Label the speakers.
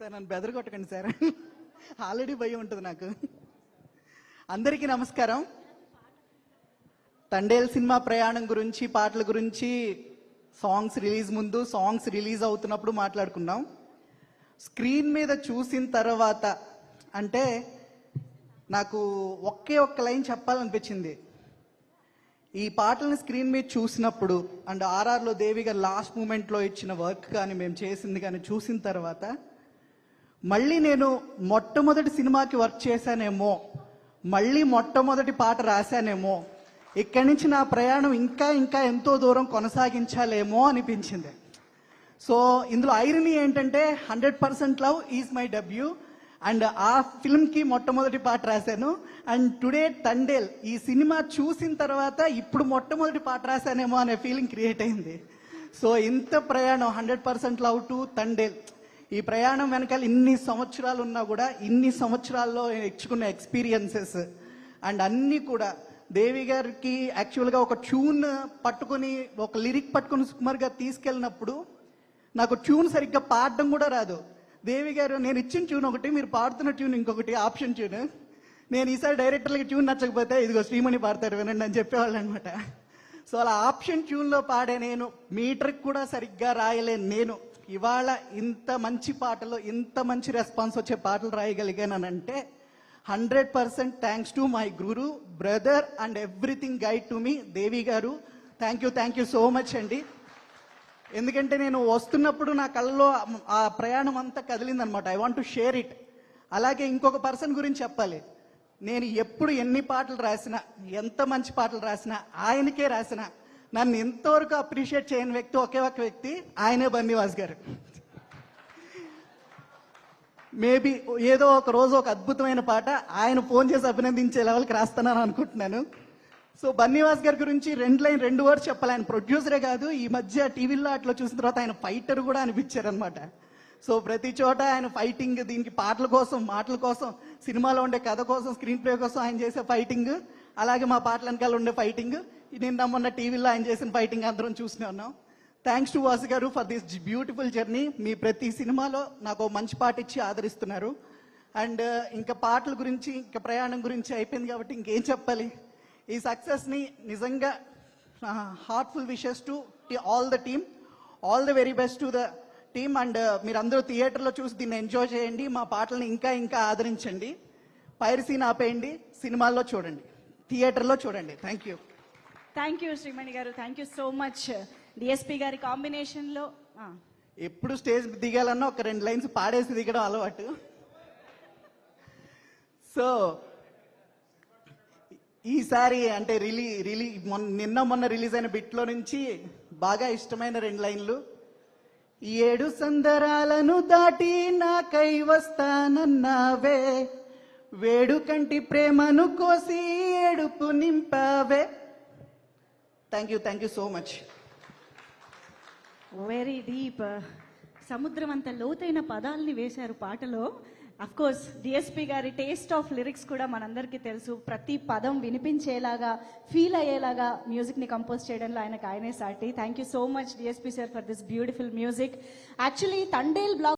Speaker 1: Sir నన్ను బెదరగొట్టకండి sir, already భయం ఉంటుంది నాకు. అందరికీ నమస్కారం. తండేల్ సినిమా ప్రయాణం గురించి, పాటల గురించి సాంగ్స్ రిలీజ్ ముందు, సాంగ్స్ రిలీజ్ అవుతున్నప్పుడు మాట్లాడుకున్నాం. స్క్రీన్ మీద చూసిన తర్వాత అంటే నాకు ఒకే ఒక్క లైన్ చెప్పాలనిపించింది. ఈ పాటలను స్క్రీన్ మీద చూసినప్పుడు అండ్ ఆర్ఆర్లో దేవి గారు లాస్ట్ మూమెంట్లో ఇచ్చిన వర్క్ కానీ మేము చేసింది కానీ చూసిన తర్వాత మళ్ళీ నేను మొట్టమొదటి సినిమాకి వర్క్ చేశానేమో, మళ్ళీ మొట్టమొదటి పాట రాశానేమో, ఇక్కడి నుంచి నా ప్రయాణం ఇంకా ఇంకా ఎంతో దూరం కొనసాగించాలేమో అనిపించింది. సో ఇందులో ఐరనీ ఏంటంటే 100% love is my debut and ఆ ఫిల్మ్కి మొట్టమొదటి పాట రాశాను. అండ్ టుడే తండేల్ ఈ సినిమా చూసిన తర్వాత ఇప్పుడు మొట్టమొదటి పాట రాశానేమో అనే ఫీలింగ్ క్రియేట్ అయింది. సో ఇంత ప్రయాణం 100% లవ్ టు తండేల్, ఈ ప్రయాణం వెనకాల ఇన్ని సంవత్సరాలు ఉన్నా కూడా ఇన్ని సంవత్సరాల్లో ఇచ్చుకున్న ఎక్స్పీరియన్సెస్ అండ్ అన్నీ కూడా దేవి గారికి యాక్చువల్గా ఒక ట్యూన్ పట్టుకొని, ఒక లిరిక్ పట్టుకొని సుకుమార్ గారు తీసుకెళ్ళినప్పుడు నాకు ట్యూన్ సరిగ్గా పాడడం కూడా రాదు. దేవి గారు నేను ఇచ్చిన ట్యూన్ ఒకటి, మీరు పాడుతున్న ట్యూన్ ఇంకొకటి, ఆప్షన్ ట్యూన్. నేను ఈసారి డైరెక్టర్లకి ట్యూన్ నచ్చకపోతే ఇదిగో శ్రీమణి పాడతారు వినండి అని చెప్పేవాళ్ళు అనమాట. సో అలా ఆప్షన్ ట్యూన్లో పాడే నేను, మీటర్కి కూడా సరిగ్గా రాయలేను నేను, ఇవాళ ఇంత మంచి పాటలు, ఇంత మంచి రెస్పాన్స్ వచ్చే పాటలు రాయగలిగానంటే 100% thanks to my guru, brother and everything guide to me Devi garu. Thank you so much అండి. ఎందుకంటే నేను వస్తున్నప్పుడు నా కళ్ళలో ఆ ప్రయాణం అంతా కదిలిందనమాట. I want to share it. అలాగే ఇంకొక పర్సన్ గురించి చెప్పాలి. నేను ఎప్పుడు ఎన్ని పాటలు రాసినా, ఎంత మంచి పాటలు రాసినా, ఆయనకే రాసినా, నన్ను ఎంతవరకు అప్రిషియేట్ చేయని వ్యక్తి ఒకే ఒక వ్యక్తి, ఆయనే బన్నీవాస్ గారు. మేబీ ఏదో ఒక రోజు ఒక అద్భుతమైన పాట ఆయన ఫోన్ చేసి అభినందించే లెవెల్కి రాస్తానని అనుకుంటున్నాను. సో బన్నీవాస్ గారి గురించి రెండు వర్డ్స్ చెప్పాలి. ఆయన ప్రొడ్యూసరే కాదు, ఈ మధ్య టీవీలో అట్లా చూసిన తర్వాత ఆయన ఫైటర్ కూడా అనిపించారనమాట. సో ప్రతి చోట ఆయన ఫైటింగ్, దీనికి పాటల కోసం, మాటల కోసం, సినిమాలో ఉండే కథ కోసం, స్క్రీన్ ప్లే కోసం ఆయన చేసే ఫైటింగ్, అలాగే మా పాటల వెనకాల ఉండే ఫైటింగ్, నిన్న మొన్న టీవీలో ఆయన చేసిన ఫైటింగ్ అందరం చూస్తూనే ఉన్నాం. థ్యాంక్స్ టు వాసు గారు ఫర్ దిస్ బ్యూటిఫుల్ జర్నీ. మీ ప్రతి సినిమాలో నాకు మంచి పాట ఇచ్చి ఆదరిస్తున్నారు. అండ్ ఇంకా పాటల గురించి, ఇంకా ప్రయాణం గురించి అయిపోయింది కాబట్టి ఇంకేం చెప్పాలి. ఈ సక్సెస్ని నిజంగా heartful wishes to all the team, all the very best to the team. And మీరందరూ థియేటర్లో చూసి దీన్ని ఎంజాయ్ చేయండి, మా పాటలను ఇంకా ఇంకా ఆదరించండి. పైరసీని ఆపేయండి, సినిమాల్లో చూడండి, థియేటర్లో చూడండి.
Speaker 2: థ్యాంక్ యూ శ్రీమణి గారు, thank you so much. DSP గారి కాంబినేషన్లో
Speaker 1: ఎప్పుడు స్టేజ్ దిగాలన్నా ఒక 2 లైన్స్ పాడేసి దిగడం అలవాటు. సో ఈసారి అంటే నిన్న మొన్న రిలీజ్ అయిన బిట్లో నుంచి బాగా ఇష్టమైన 2 లైన్లు. 7 సందరాలను దాటి నాకై వస్తానన్నావే, వేడుకంటి ప్రేమను కోసి ఏడుపు నింపావే. Thank you so much.
Speaker 2: Very deep, సముద్రం అంత లోతైన పదాలని వేశారు పాటలో. అఫ్ కోర్స్ డిఎస్పీ గారి టేస్ట్ ఆఫ్ లిరిక్స్ కూడా మనందరికీ తెలుసు. ప్రతి పదం వినిపించేలాగా, ఫీల్ అయ్యేలాగా మ్యూజిక్ని కంపోజ్ చేయడంలో ఆయనకు ఆయనే సాటి. Thank you so much DSP sir for this beautiful music. Actually Thandel black